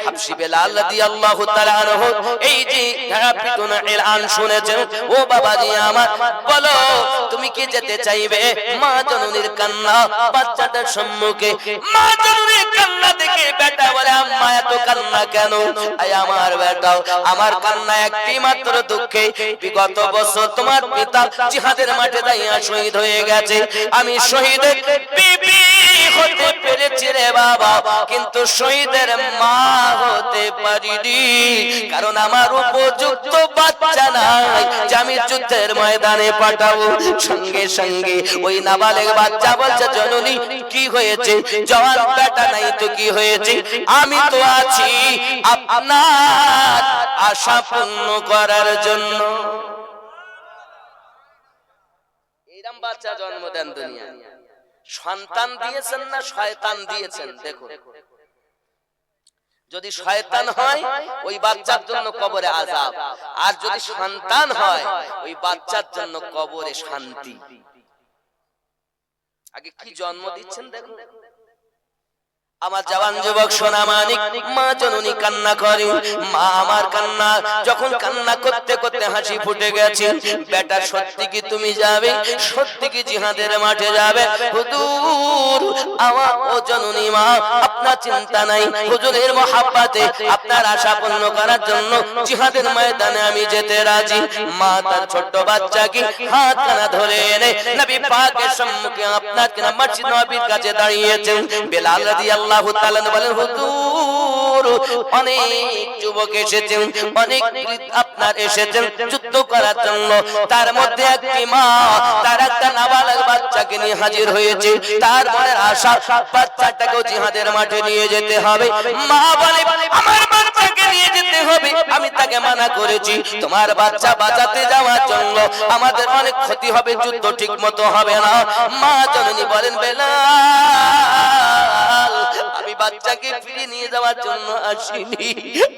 হাবশী বেলাল রাদিয়াল্লাহু তাআলা আনহু এই যে ধারাপিটুনা এলান শুনেছেন, ও বাবাজি আমার, বলো তুমি কি যেতে চাইবে? মা জননীর কান্না বাচ্চাটার সম্মুখে, মা জননীর কান্না দেখে বেটা বলে, আম্মা এত কান্না কেন? আয় আমার বেটা, আমার কান্না একটি মাত্র দুঃখে, বিগত বছর তোমার পিতা জিহাদের মাঠে দাঁড়িয়ে শহীদ হয়ে গেছে, আমি শহীদের বিবি হতে পেরেছি রে বাবা, কিন্তু শহীদের মা হতে পারিনি, কারণ আমার উপযুক্ত বাচ্চা নাই যে আমি যুদ্ধের ময়দানে পাঠাবো। সঙ্গে সঙ্গে ওই নাবালেগ বাচ্চা বলছে, জননী কি হয়েছে? জওয়ান বেটা নাই তো কি হয়েছে? আমি তো আছি আপনার আশা পূর্ণ করার জন্য। এরকম বাচ্চা জন্ম দেন দুনিয়ায়। সন্তান দিয়েছেন না শয়তান দিয়েছেন? দেখুন, যদি শয়তান হয় ওই বাচ্চার জন্য কবরে আযাব, আর যদি সন্তান হয় ওই বাচ্চার জন্য কবরে শান্তি। আগে কি জন্ম দিচ্ছেন দেখুন। আমার জওয়ান যুবক সোনা মানিক, মা জননী কান্না করে, মা আমার কান্না, যখন কান্না করতে করতে হাসি ফুটে গেছে, বেটা সত্যি কি তুমি যাবে? সত্যি কি জিহাদের মাঠে যাবে? হুজুর, আমার ও জননী মা, আপনার চিন্তা নাই, হুজুরের মহব্বতে আপনার আশা পূর্ণ করার জন্য জিহাদের ময়দানে আমি যেতে রাজি। মা তার ছোট্ট বাচ্চাকে হাত কানা ধরে এনে নবী পাকের সম্মুখে আপনার কিনা মসজিদ নববীর কাছে দাঁড়িয়েছেন। বেলাল রাদিয়াল্লাহু তাআলা বলেন, হুজুর, অনেক যুবক এসেছেন, অনেক আপনার এসেছেন যুদ্ধ করার জন্য, তার মধ্যে একটি মা তার একটা নাবালক বাচ্চাকে নিয়ে হাজির হয়েছে, তার মনের আশা বাচ্চাটাকেও জিহাদের মাঠে নিয়ে যেতে হবে। মা বলে, আমার বাচ্চাকে নিয়ে যেতে হবে, আমি তাকে মানা করেছি, তোমার বাচ্চা বাঁচাতে যাওয়ার জন্য আমাদের অনেক ক্ষতি হবে, যুদ্ধ ঠিক মতো হবে না। মা জননী বলেন, বেলাল, আমি বাচ্চাকে ফিরিয়ে নিয়ে যাওয়ার জন্য আসিনি,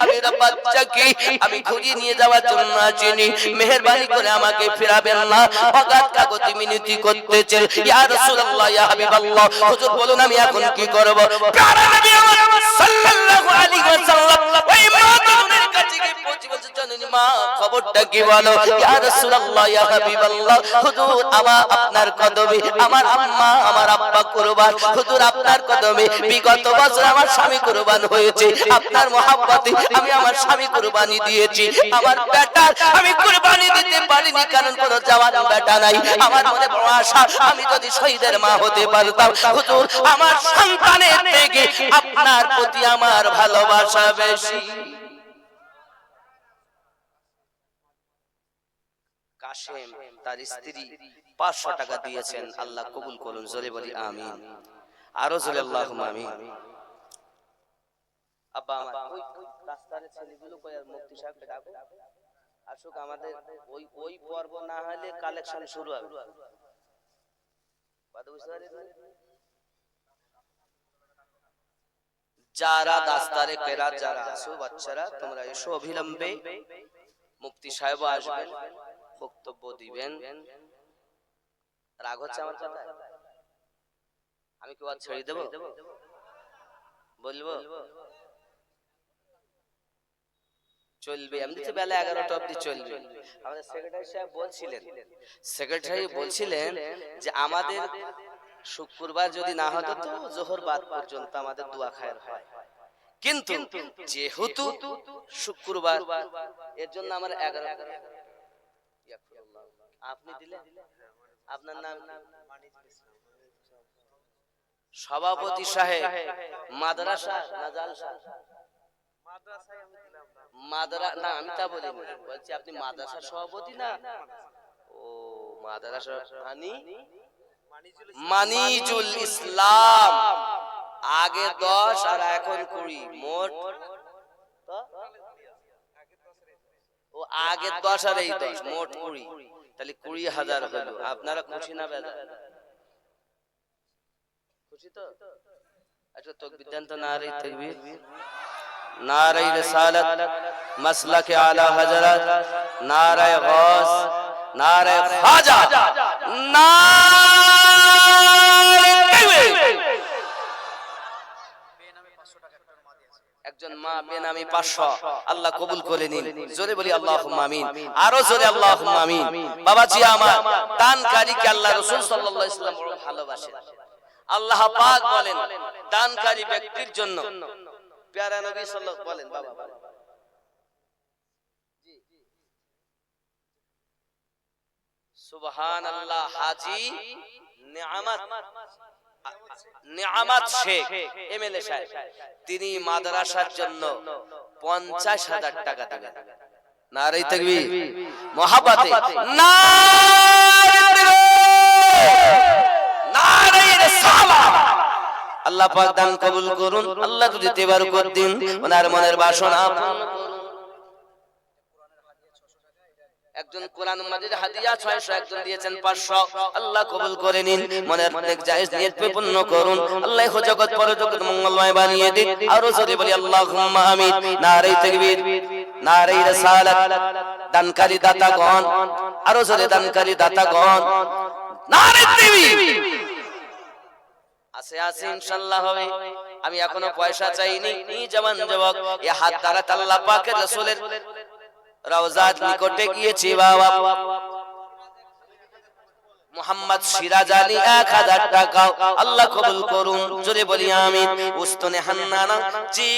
আমি বাচ্চাকে আমি খুঁজে নিয়ে যাওয়ার জন্য আসিনি, মেহেরবানি করে আমাকে ফিরাবেন না, অগাধ কাকুতি মিনতি করতেছেন। ইয়া রাসূলুল্লাহ, ইয়া হাবিবাল্লাহ, হুজুর বলুন আমি এখন কি করব? প্যারা নবী সাল্লাল্লাহু আলাইহি ওয়াসাল্লাম ওই মা জননীর কাছে গিয়ে পৌঁছে বলছে, জননী মা, খবরটা কি বলো? ইয়া রাসূলুল্লাহ, ইয়া হাবিবাল্লাহ, হুজুর আমার আপনার কদমে আমার আম্মা আমার আব্বা কুরবান, হুজুর আপনার কদমে বিগত বছর আমার স্বামী কুরবান হয়েছে, আপনার মহব্বতে আমি আমার স্বামী কুরবানি দিয়েছি, আমার বেটা আমি কুরবানি দিতে পারিনি, কারণ কোনো জওয়ান বেটা নাই। আমার মনে বড় আশা, আমি যদি শহীদের মা হতে পারতাম, হুজুর আমার সন্তানের থেকে আপনার প্রতি আমার ভালোবাসা বেশি। কাশেম তার স্ত্রী 500 টাকা দিয়েছেন, আল্লাহ কবুল করুন, জোরে বলি আমিন, আরো জোরে আল্লাহুম্মা আমিন। আব্বা আমার ওই রাস্তার ছেলেগুলো কই, আর মুফতি সাহেবকে ডাকো, আসুক, আমাদের ওই পর্ব না হলে কালেকশন শুরু হবে। যারা দাস্তারে কেরাত যারা আছো বাচ্চারা, তোমরা এসো অবিলম্বে, মুফতি সাহেব আসবেন, বক্তব্য দিবেন। রাগ হচ্ছে আমার কথা? আমি কি ওয়াজ ছেড়ে দেব? বলবো চলবে, এমনি তো বেলা 11টা অবধি চলবে। আমাদের সেক্রেটারি সাহেব বলছিলেন যে আমাদের শুক্রবার যদি না হতো তো জোহর বাদ পর্যন্ত আমাদের দোয়া খায়ের হয়, কিন্তু যেহেতু শুক্রবার, এর জন্য আমার 11। আপনি দিলেন, আপনার নাম সভাপতি সাহেব, মাদ্রাসা না জালসা? মাদ্রাসা না, আমি তা বলিনি, বলছি আপনি মাদ্রাসার সভাপতি না? ও মাদ্রাসা মানিজুল ইসলাম, আগে 10 আর এখন 20, মোট ও আগে 10 আর এই 10, মোট 20, তাহলে 20,000 হলো। আপনারা খুশি না বেজা? খুশি তো? আচ্ছা তাকবীর দেন তো, নারে তাকবীর, নারে রিসালাত, মাসলাকে আলা হযরত, নারে গাউস, নারে খাজা, নারে তাকবীর। একজন মা বেনামি 500 আল্লাহ কবুল করে নিন। জোরে বলি আল্লাহুম্মা আমিন, আরো জোরে আল্লাহুম্মা আমিন। বাবাজি আমার, দানকারীকে আল্লাহ রাসূল সাল্লাল্লাহু আলাইহি ওয়াসাল্লাম বড় ভালোবাসেন। আল্লাহ পাক বলেন দানকারী ব্যক্তির জন্য, প্যারা নবী সাল্লাল্লাহু বলেন বাবা জি সুবহানাল্লাহ, হাজী নেয়ামত শেখ এমএলএ সাহেব, তিনি মাদ্রাসার জন্য 50,000 টাকা দেবেন। নারে তাকবীর, মুহাব্বতে নারে রিসালাত। আল্লাহ পাক দান কবুল করুন, আল্লাহ যদি তেবার কর দিন ওনার মনের বাসনা পূর্ণ করুন। একজন কোরআন মাজিদ হাদিয়া 600, একজন দিয়েছেন 500, আল্লাহ কবুল করে নিন। মনের নেক জায়েজ নিয়ত পূর্ণ করুন, আল্লাহ জগৎ পরজগৎ মঙ্গলময় বানিয়ে দিন। আর জোরে বলি আল্লাহুম্মা আমিন। নারে তাকবীর, নারে রিসালাত। দানকারী দাতাগণ, আর জোরে দানকারী দাতাগণ, নারে তাকবীর। আছে আছে ইনশাআল্লাহ হবে। আমি এখনো পয়সা চাইনি, এই জওয়ান যুবক এই হাত দ্বারা আল্লাহ পাকের রাসূলের রওজার নিকটে গিয়েছি বাবা। মোহাম্মদ সিরাজ আলী 1000 টাকা আল্লাহ কবুল করুন, জোরে বলি আমিন। উস্তানে হান্নানা জি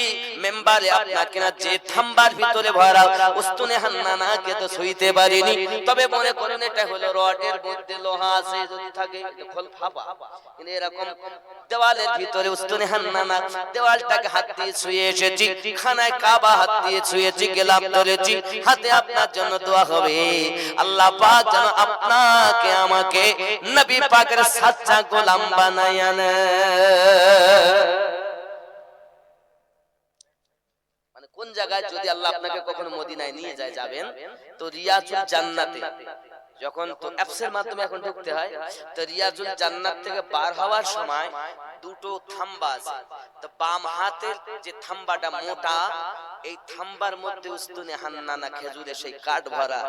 মেম্বারে আপনাকে না যে থাম্বার ভিতরে ভরা উস্তানে হান্নানাকে তো ছুঁইতে পারিনি, তবে মনে করুন এটা হলো রডের মধ্যে লোহা আছে, যদি থাকে খোল ফাঁপা, কিন্তু এরকম দেওয়ালের ভিতরে উস্তানে হান্নানা দেওয়ালটাকে হাত দিয়ে ছুঁয়ে এসেছি, খানায় কাবা হাত দিয়ে ছুঁয়েছি, গেলাম ধরেছি, হাতে আপনার জন্য দোয়া হবে আল্লাহ পাক যেন আপনাকে আমাকে নবী পাকের সাচ্চা গোলাম বানায়া নেয়। মানে কোন জায়গায় যদি আল্লাহ আপনাকে কখনো মদিনায় নিয়ে যায়, যাবেন তো রিয়াজুল জান্নাতে, যখন তো অ্যাপসের মাধ্যমে এখন ঢুকতে হয়, তো রিয়াজুল জান্নাত থেকে বার হওয়ার সময় দুটো থাম্বা আছে, তো বাম হাতের যে থাম্বাটা মোটা, এই থাম্বার মধ্যে উস্তুনে হান্নানা খেজুরে সেই কাঠ ভরা,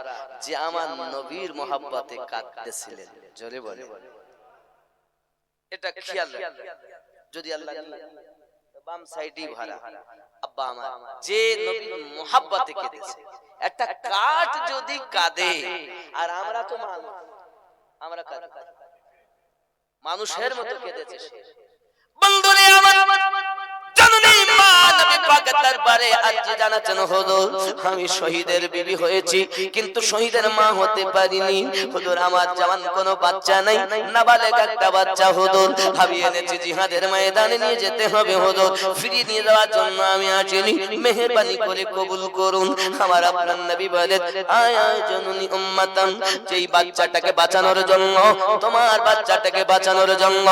যে আমার নবীর মহব্বতে কাঁদতেছিলেন। জোরে বলে, এটা খেয়াল রাখবেন। যদি আল্লাহ বাম সাইডই ভরা, আব্বা আমার যে নবীর মহব্বতে কেঁদেছে, একটা কাঠ যদি কাঁদে, আর আমরা তো আমরা মানুষের মতো কেঁদেছে, বন্ধুরে আমার জননী মা নবী পাকের দরবারে আরজি জানাচ্ছেন, হুজুর আমি শহীদের বিবি হয়েছি কিন্তু শহীদের মা হতে পারিনি। হুজুর আমার জওয়ান কোনো বাচ্চা নাই, নাবালেগ একটা বাচ্চা হুজুর আমি এনেছি, জিহাদের ময়দানে নিয়ে যেতে হবে হুজুর, ফিরিয়ে নিয়ে যাওয়ার জন্য আমি আসিনি, মেহেরবানি করে কবুল করুন। আমার আপনার নবী বলেন, আয় আয় জননী উম্মাতাম, যেই বাচ্চাটাকে বাঁচানোর জন্য, তোমার বাচ্চাটাকে বাঁচানোর জন্য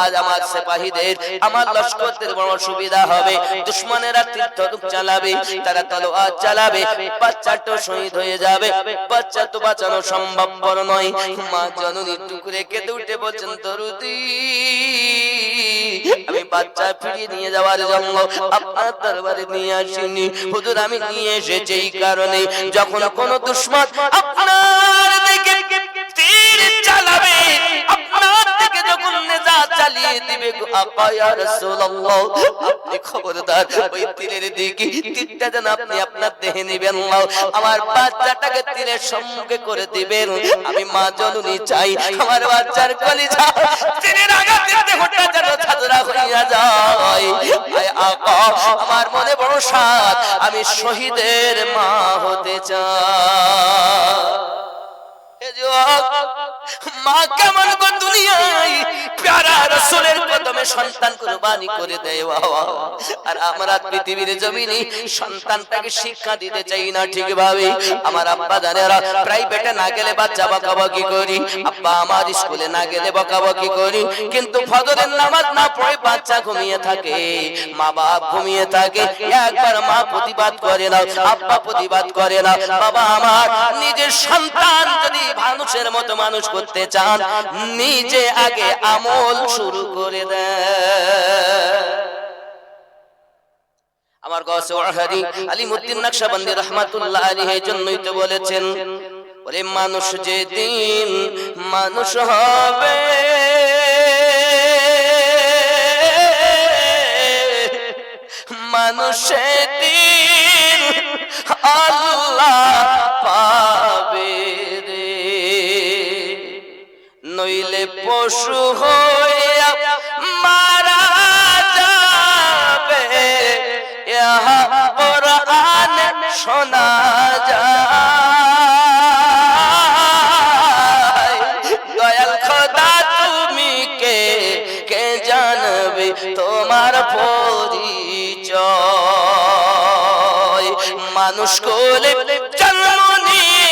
আজ আমার সিপাহীদের, আমার লশকরদের বড় সুবিধা হবে। দুশমনেরা তীর্থরূপ চালাবে, তারা তলোয়ার চালাবে, বাচ্চাটা শহীদ হয়ে যাবে, বাচ্চা তো বাঁচানো সম্ভবপর নয়। মা জননী টুকরে কেঁদে উঠে বলছেন, দরুদি আমি বাচ্চা ফিরিয়ে নিয়ে যাওয়ার জন্য আপনার দরবারে নিয়ে আসিনি হুজুর, আমি নিয়ে এসেছি এই কারণে, যখন কোন দুশমন আপনার দিকে তীর চালাবে, আপনার দিকে যখন নেজাত চালিয়ে দিবে, গো আপা ইয়া রাসূলুল্লাহ আপনি খবরদার ওই তীরের দিকে তীরটা যেন আপনি আপনার দেহে নেবেন না, আমার বাচ্চাটাকে তীরের সম্মুখে করে দিবেন। আমি মা জননী চাই আমার বাচ্চার কলিজা তীরের আঘাতে দেহটা যেন ছাদরা হইয়া যায়। আয় আকা আমার মনে বড় সাধ, আমি শহীদের মা হতে চাই। মা কেমন গো দুনিয়ায় প্যারা রাসূলের কদমে সন্তান কুরবানি করে দেয়, আর আমরা পৃথিবীর জমিনে সন্তানটাকে শিক্ষা দিতে চাই না ঠিকভাবে। আমার আব্বা জানেরা প্রাইভেটে না গেলে বাচ্চা বকাবকি করি, আব্বা আমার স্কুলে না গেলে বকাবকি করি, কিন্তু ফজরের নামাজ না পড়ে বাচ্চা ঘুমিয়ে থাকে, মা বাপ ঘুমিয়ে থাকে, একবার মা প্রতিবাদ করে না, আব্বা প্রতিবাদ করে না। বাবা আমার নিজের সন্তান যদি মানুষের মতো মানুষ করতে চান, নিজে আগে আমল শুরু করে দেন। আমার গৌসে ওয়াহাদি আলিমউদ্দিন নকশবন্দি রাহমাতুল্লাহ আলাইহি জন্যই তো বলেছেন, ওরে মানুষ যেদিন মানুষ হবে, মানুষের দিন আল্লাহ পাবে রে, নইলে পশু হইয়া মারা যাবে। ইহা কোরআন শোনা যায়, দয়াল খোদা তুমি কে জানবে তোমার পরিচয়। মানুষ কোলে জন্ম নিয়ে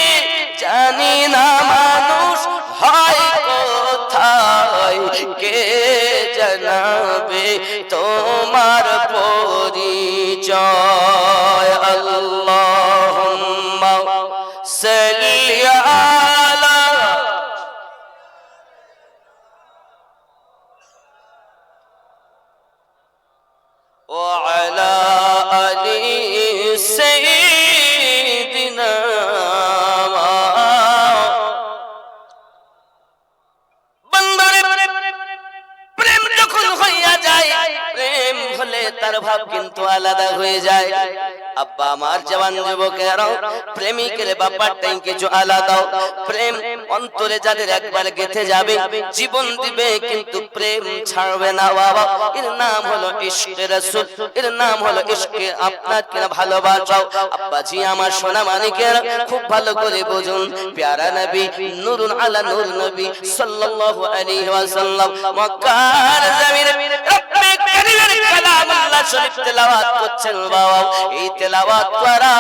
জানি না মানুষ হয় কোথায়, কে জানাবে তোমার পরিচয়। আল্লাহুম্মা সাল্লি আলা ওয়া আলা আলি সাইয়্যিদিনা। তার ভাব কিন্তু আলাদা হয়ে যায়। আব্বা আমার জওয়ান যুবকেরা, প্রেমিকের ব্যাপারটাই কিছু আলাদা। প্রেম অন্তরে যাদের একবার গেঁথে যাবে, জীবন দিবে কিন্তু প্রেম ছাড়বে না বাবা। এর নাম হলো ইশকে রাসূল, এর নাম হলো ইশকে আপনাকে ভালোবাসা। আব্বাজি আমার সোনা মানিকেরা খুব ভালো করে বুঝুন, প্যারা নবী নূরুন আলা নূর নবী সাল্লাল্লাহু আলাইহি ওয়াসাল্লাম মক্কার জমিনে রব্বে কারীমের কালাম আল্লাহ শরীফ তেলাওয়াত করছেন বাবা। এই তেলাওয়াত করা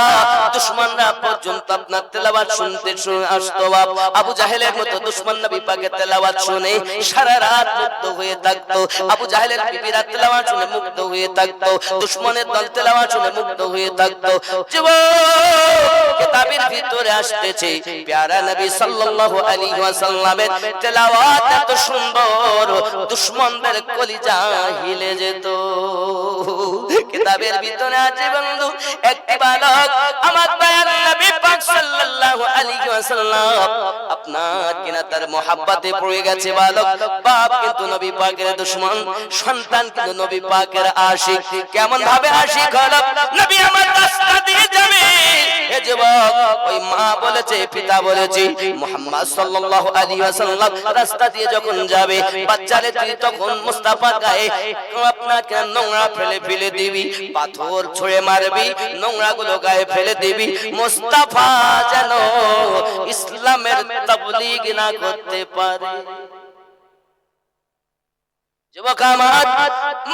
দুশমনরা পর্যন্ত আপনার তেলাওয়াত শুনতে আসতো বাবা। আবু জাহেলের মতো দুশমন নবী পাকের তেলাওয়াত শুনে সারা রাত মুগ্ধ হয়ে থাকতো। আবু জাহেলের বিবিরা তেলাওয়াত শুনে মুগ্ধ হয়ে থাকতো, দুশমনের দল তেলাওয়াত শুনে মুগ্ধ হয়ে থাকতো। যুবক, কিতাবের ভিতরে আসতেছে প্যারা নবী সাল্লাল্লাহু আলাইহি ওয়াসাল্লামের তেলাওয়াত এত সুন্দর, দুশমনদের কলিজা হিলে যেত। কিতাবের ভিতরে আছে বন্ধু, একটি বালক আমার দয়ার নবী পাক সাল্লাল্লাহু আলাইহি ওয়াসাল্লাম আপনার কিনা তার মহব্বতে পড়ে গেছে। বালক বাপ কিন্তু নবী পাকের দুশমন, সন্তান কিন্তু নবী পাকের আশিক। কেমন ভাবে আশিক হলো, নবী আমার রাস্তা দিয়ে যাবে, এ যুবক ওই মা বলেছে, পিতা বলেছে, মুহাম্মদ সাল্লাল্লাহু আলাইহি ওয়াসাল্লাম রাস্তা দিয়ে যখন যাবে, বাচ্চারে তুই তখন মুস্তাফার গায়ে আপনাকে নোংরা ফেলে দিবি, পাথর ছুঁড়ে মারবি, নোংরা গুলো গায়ে ফেলে দিবি, মুস্তাফা যেন ইসলামের তাবলীগ না করতে পারে। যুবক আমার,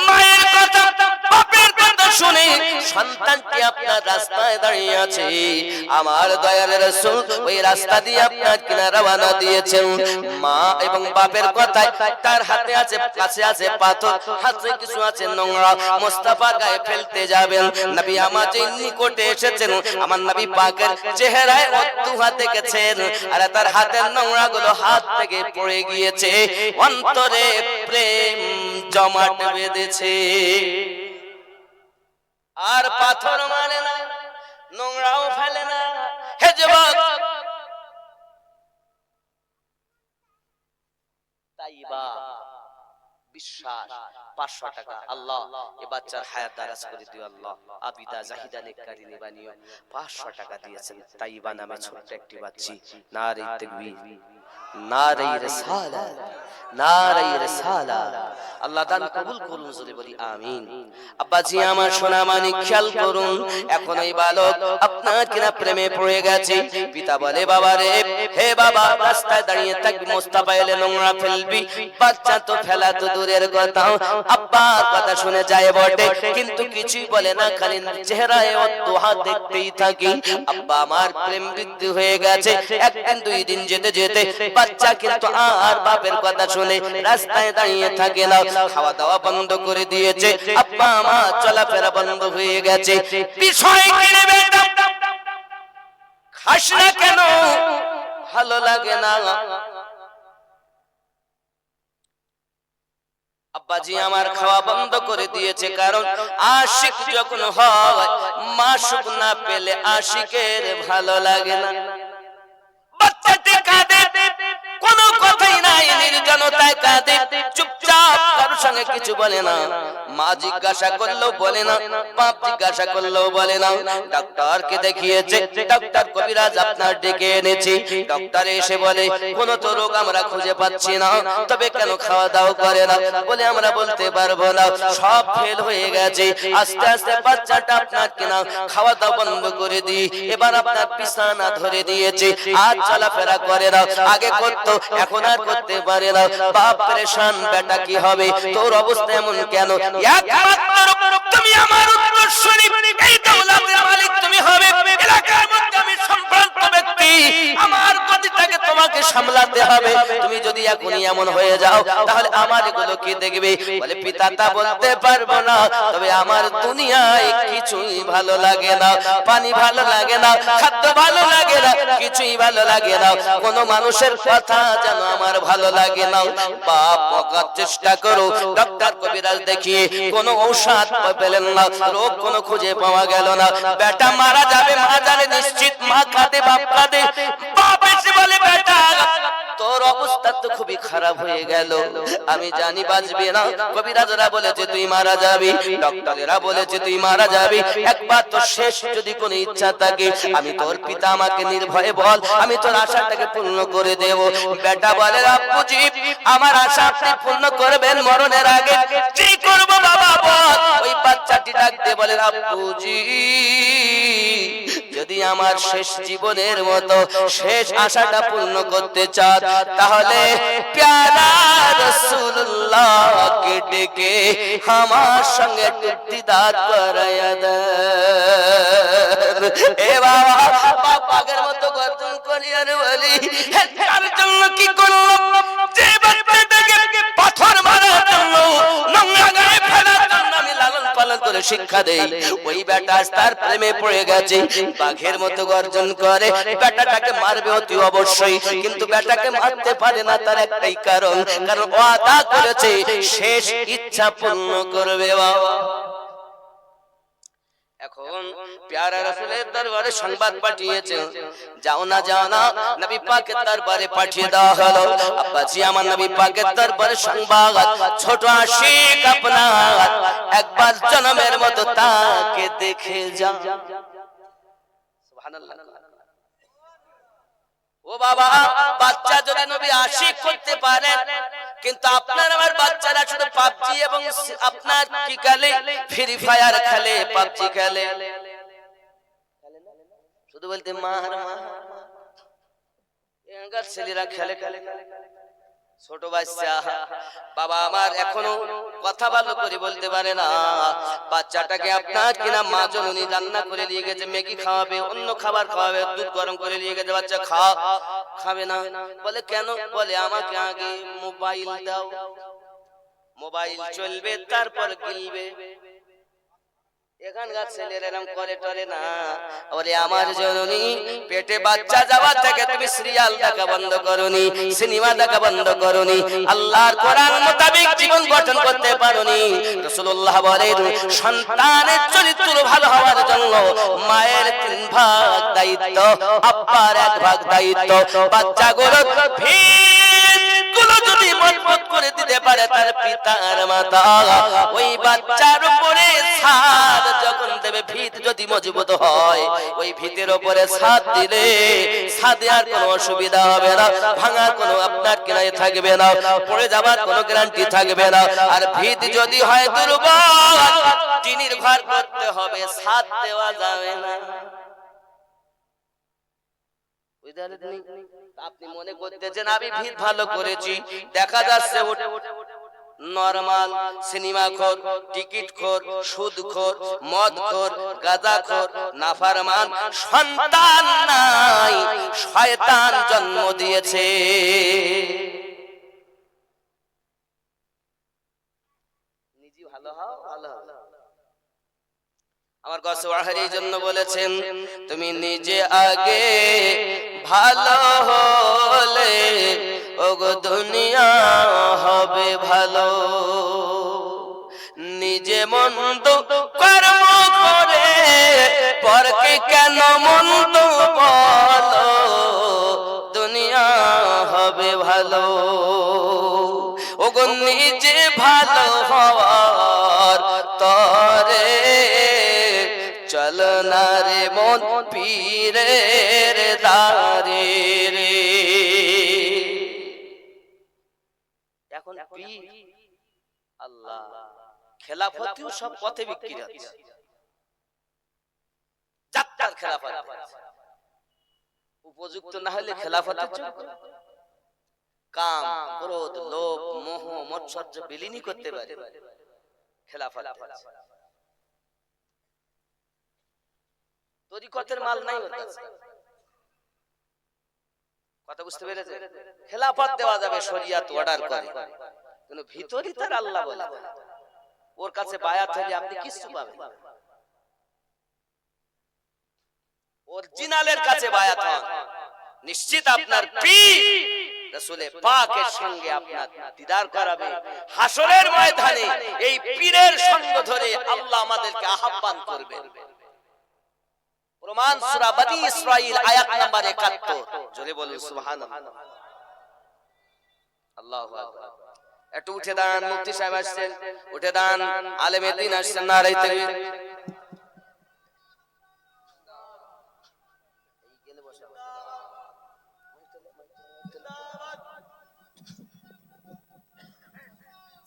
মায়ের কথা বাপের কথা শুনে সন্তানটি আপনার রাস্তায় দাঁড়িয়ে আছে। আমার দয়াল রাসূল ওই রাস্তা দিয়ে আপনার কিনা রওনা দিয়েছেন। মা এবং বাপের কথায় তার হাতে আছে, কাছে আছে পাথর, হাতে কিছু আছে নোংরা, মুস্তাফার গায়ে ফেলতে যাবেন। নবী আমার যে নিকটে এসেছেন, আমার নবী পাকের চেহারায় অদ্দুহা দেখেছেন, আর তার হাতের নোংরা গুলো হাত থেকে পড়ে গিয়েছে। অন্তরে প্রেম জমাট বেঁধেছে, আর পাথর মানে না, নোংরাও ফেলে না। হে যুবক, তাইবা বিশ্বাস 500 টাকা আল্লাহ এ বাচ্চার হায়াত দারাজ করে দিও আল্লাহ। আবিদা জাহিদা নেককারিনী বানিও। 500 টাকা দিয়েছেন তাইবা নামে ছোট্ট একটি বাচ্চি। নারে তাকবীর, নারে রিসালাত, নারে রিসালাত। আল্লাহ দান কবুল করুন, জোরে বলি আমিন। আব্বাজি আমার সোনা মানিক খেয়াল করুন, এখন এই বালক আপনার কিনা প্রেমে পড়ে গেছে। পিতা বলে, বাবা রে, হে বাবা, রাস্তায় দাঁড়িয়ে থাকবি, মুস্তাফা এলে নোংরা ফেলবি। বাচ্চা তো ফেলা তো দূরের কথা, আব্বার কথা শুনে যায় বটে, কিন্তু কিছুই বলে না, খালি চেহারায় অদ্দুহা দেখতেই থাকি। আব্বা আমার প্রেম বৃদ্ধি হয়ে গেছে। একদিন দুই দিন যেতে যেতে বাচ্চা কিন্তু আর বাপের কথা শুনে রাস্তায় দাঁড়িয়ে থাকে না, খাওয়া দাওয়া বন্ধ করে দিয়েছে, আব্বা আমার চলাফেরা বন্ধ হয়ে গেছে। বিষয় কিনে বেটা খাস না কেন, ভালো লাগে না। আব্বাজি আমার খাওয়া বন্ধ করে দিয়েছে, কারণ আশিক যখন হয়, মাশুক না পেলে আশিকের ভালো লাগে না। বাচ্চাটি কাঁদে, কোনো কথাই নাই, নির্জনতায় কাঁদে, চুপচাপ চুপচাপ, কারোর সঙ্গে কিছু বলে না। মা জিজ্ঞাসা করলেও বলে না, বাপ জিজ্ঞাসা করলেও বলে না। ডাক্তারকে দেখিয়েছে, ডাক্তার কবিরাজ আপনার ডেকে এনেছি। ডাক্তার এসে বলে কোনো তো রোগ আমরা খুঁজে পাচ্ছি না, তবে কেন খাওয়া দাওয়া করে না? বলে আমরা বলতে পারবো না, সব ফেল হয়ে গেছে। আস্তে আস্তে বাচ্চাটা আপনার কিনা খাওয়া দাওয়া বন্ধ করে দিই, এবার আপনার বিছানা ধরে দিয়েছে, আর চলাফেরা করে না। আগে করতো, এখন আর করতে পারে না। বাপ পরেশান, বেটা কি হবে? তোর অবস্থা এমন কেন? একমাত্র তুমি আমার উত্তরসূরি, এই দৌলতের মালিক তুমি হবে। এলাকার মধ্যে আমি সম্ভ্রান্ত ব্যক্তি, আমার গতিটাকে তোমাকে সামলাতে হবে। তুমি যদি এখনই এমন হয়ে যাও, তাহলে আমার এগুলো কি দেখবে? বলে পিতা তা বলতে পারবো না, তবে আমার দুনিয়ায় কিছুই ভালো লাগে না। পানি ভালো লাগে না, খাদ্য ভালো লাগে না, কিছুই ভালো লাগে না। কোন মানুষের কথা যেন আমার ভালো লাগে না। বাপ বকার চেষ্টা করো, ডাক্তার কবিরাজ দেখিয়ে কোনো ঔষধ পেলেন না, রোগ কোনো খুঁজে পাওয়া গেল না। বেটা মারা যাবে, মা জানে নিশ্চিত, মা কাঁদে, বাপ কাঁদে। বাপ এসে বলে বেটা তোর অবস্থা তো খুবই খারাপ হয়ে গেল, আমি জানি বাঁচবে না। কবিরাজরা বলেছে তুই মারা যাবি, ডক্টরেরা বলেছে তুই মারা যাবি। একবার তো শেষ যদি কোনো ইচ্ছা থাকে, আমি তোর পিতা, আমাকে নির্ভয়ে বল, আমি তোর আশাটাকে পূর্ণ করে দেব। বেটা বলে আব্বুজি আমার আশা আপনি পূর্ণ করবেন মরণের আগে। কি করব বাবা বল? ওই বাচ্চাটি ডাকতে বলে আব্বুজি যদি আমার শেষ জীবনের মতো শেষ আশাটা পূর্ণ করতে চান, তাহলে প্যারা রাসূলুল্লাহকে ডেকে আমার সঙ্গে দিদার করায়া দেন। এ বাবা, বাপ আগের মতো গর্জন করিয়া বলি তার জন্য কি করলো? যে বাচ্চাটাকে পাথর মারার জন্য, নোংরা গায়ে ফেলার জন্য আমি লালন পালন করে শিক্ষা দেই, ওই বেটা তার প্রেমে পড়ে গেছে, বাঘের মতো গর্জন করে। বেটাটাকে মারবে অতি অবশ্যই, কিন্তু বেটাকে মারতে পারে না, তার একটাই কারণ, কারণ ওয়াদা করেছে শেষ ইচ্ছা পূর্ণ করবে। বাবা এখন প্যারা রাসূলের দরবারে সংবাদ পাঠিয়েছে, যাও না যাও না, নবী পাকের দরবারে পাঠিয়ে দেওয়া হলো। আব্বাজি আমার নবী পাকের দরবারে সংবাদ, ছোট আশিক আপনার একবার জন্মের মতো তাকে দেখে যাও। সুবহানাল্লাহ। ও বাবা, বাচ্চা যদি নবী আশিক করতে পারেন, কিন্তু আপনার আমার বাচ্চারা শুধু পাবজি এবং আপনার কি খেলে, ফ্রি ফায়ার খেলে, পাবজি খেলে, শুধু বলতে মার মার। এখানকার ছেলেরা খেলে খেলে, ছোট বাচ্চা। বাবা আমার এখনো কথা ভালো করে বলতে পারে না। বাচ্চাটাকে আপনার কিনা মা জননী রান্না করে নিয়ে গেছে, ম্যাগি খাওয়াবে, অন্য খাবার খাওয়াবে, দুধ গরম করে নিয়ে গেছে, বাচ্চা খাবে না। বলে কেন? বলে আমাকে আগে মোবাইল দাও, মোবাইল চলবে তারপর গিলবে। এখানকার ছেলেরা এরকম করে টরে না। বলে আমার জননী পেটে বাচ্চা যাওয়া থেকে তুমি সিরিয়াল দেখা বন্ধ করনি, সিনেমা দেখা বন্ধ করনি, আল্লাহর কোরআন মোতাবেক জীবন গঠন করতে পারোনি। রাসূলুল্লাহ বলেন সন্তানের চরিত্র ভালো হওয়ার জন্য মায়ের 3 ভাগ দায়িত্ব, আব্বার 1 ভাগ দায়িত্ব। বাচ্চাগুলো ভিতগুলো যদি মজবুত করে দিতে পারে তার পিতার মাতা, ওই বাচ্চার উপরে ছাদ যখন দেবে, ভিত যদি মজবুত হয়, ওই ভিতের উপরে ছাদ দিলে ছাদে আর কোনো অসুবিধা হবে না, ভাঙার কোনো আপনার কিনারে থাকবে না, পড়ে যাবার কোনো গ্যারান্টি থাকবে না। আর ভিত যদি হয় দুর্বল, টিনের ঘর করতে হবে, ছাদ দেওয়া যাবে না। আপনি মনে করতেছেন আমি ভিত ভালো করেছি, দেখা যাচ্ছে নরমাল সিনেমাখোর, টিকিটখোর, সুদখোর, মদখোর, গাঁজাখোর, নাফরমান সন্তান নাই, শয়তান জন্ম দিয়েছে। নিজে ভালো হও, ভালো হও। আমার কাছে ওয়াহারি জন্য বলেছেন তুমি নিজে আগে ভালো হলে ওগো দুনিয়া হবে ভালো। নিজে মন্দ কর্ম করে পরকে কেন মন্দ বলো, দুনিয়া হবে ভালো। ওগো যে ভালো হওয়ার তরে, চল না রে মন পীরের দারে রে। এখন পীর আল্লাহ খেলাফতিও সব পথে বিক্রি হচ্ছে, যাত্রার খেলাফত উপযুক্ত না হলে খেলাফতের যোগ্য, কাম ক্রোধ লোভ মোহ মৎসর্য বিলীন করতে পারে খেলাফত। তরিকতের মাল নাই ওর কাছে, কথা বুঝতে পেরেছে? খেলাফত দেওয়া যাবে শরিয়ত অর্ডার করে, কিন্তু ভিতরই তার আল্লাহ বলে, ওর কাছে বায়াত হলে আপনি কিছু পাবেন। অরিজিনালের কাছে বায়াত হন, নিশ্চিত আপনার পীর রাসূলে পাকের সঙ্গে আপনার দিদার করাবে। হাসরের ময়দানে এই পীরের সঙ্গ ধরে আল্লাহ আমাদেরকে আহ্বান করবেন। প্রমাণ সূরা বনী ইসরাঈল আয়াত নাম্বার ৭১। জোরে বলুন সুবহানাল্লাহ। আল্লাহু আকবার। একটু উঠে দাঁড়ান, মুফতি সাহেব আসছেন, উঠে দাঁড়ান, আলেমে দ্বীন আসছেন, নারে তাকবীর।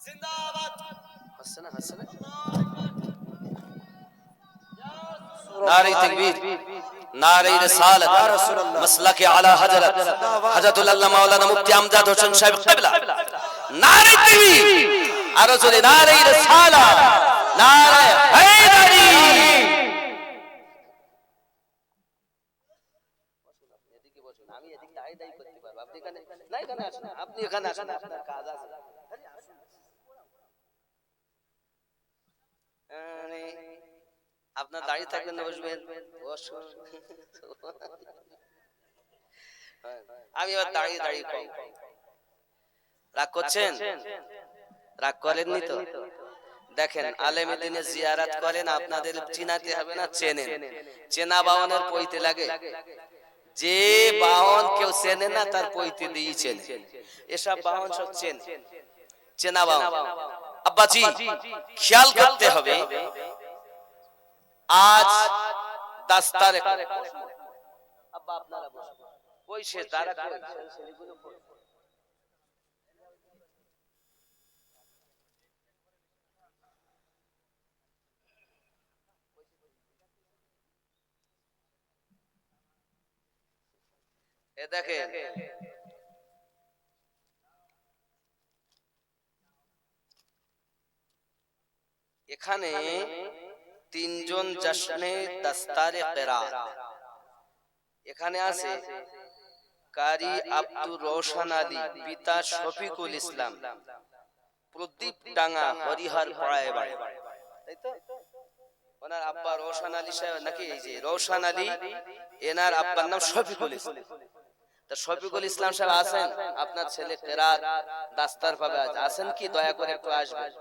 জিন্দাবাদ হাসান হাসান, নারে তাকবীর, নারে রিসালাত, মাসলাকে আলা হযরত হযরতুল আল্লাহ মাওলানা মুফতি আমজাদ হোসেন সাহেব কিবলা। নারে তাকবীর, আর জোরে নারে রিসালাত, নারে হায়দারি। এদিকে বসুন, আমি এদিকে দাঁড়িয়ে দাঁড়িয়ে করতে পারবো, আপনি এখানে না, এখানে আসুন, আপনি এখানে আসুন, আপনার কাজ আছে। আপনার দাঁড়িয়ে থাকবেন না বসবেন? আমি এবার দাঁড়িয়ে দাঁড়িয়ে কম। রাগ করছেন? রাগ করেননি তো? দেখেন আলেমে দ্বীনে জিয়ারত করেন, আপনাদের চিনাতে হবে না, চেনেন। চেনা বাওনের পইতে লাগে, যে বাওন কেউ চেনে না তার পইতে দিয়ে চেনে। এসব বাওন সব চেনা বাওন। আব্বাজি খেয়াল করতে হবে, আজ দাস্তারে আব্বা আপনারা বসুন, কই সে দাঁড়া করে ছেলেগুলো কই? এ দেখেন এখানে তিনজন জশনে দাস্তারে কিরাত, এখানে আছে কারি আব্দুর রওশন আলী, পিতা শফিকুল ইসলাম, প্রদীপ ডাঙ্গা হরিহর পাড়ায় বাড়ি, তাই তো? ওনার আব্বা রওশন আলী সাহেব নাকি? এই যে রওশন আলী, এনার আব্বার নাম শফিকুল ইসলাম। তা শফিকুল ইসলাম সাহেব আছেন? আপনার ছেলে কিরাত দাস্তার পাবে, আছেন কি? দয়া করে একটু আসবেন।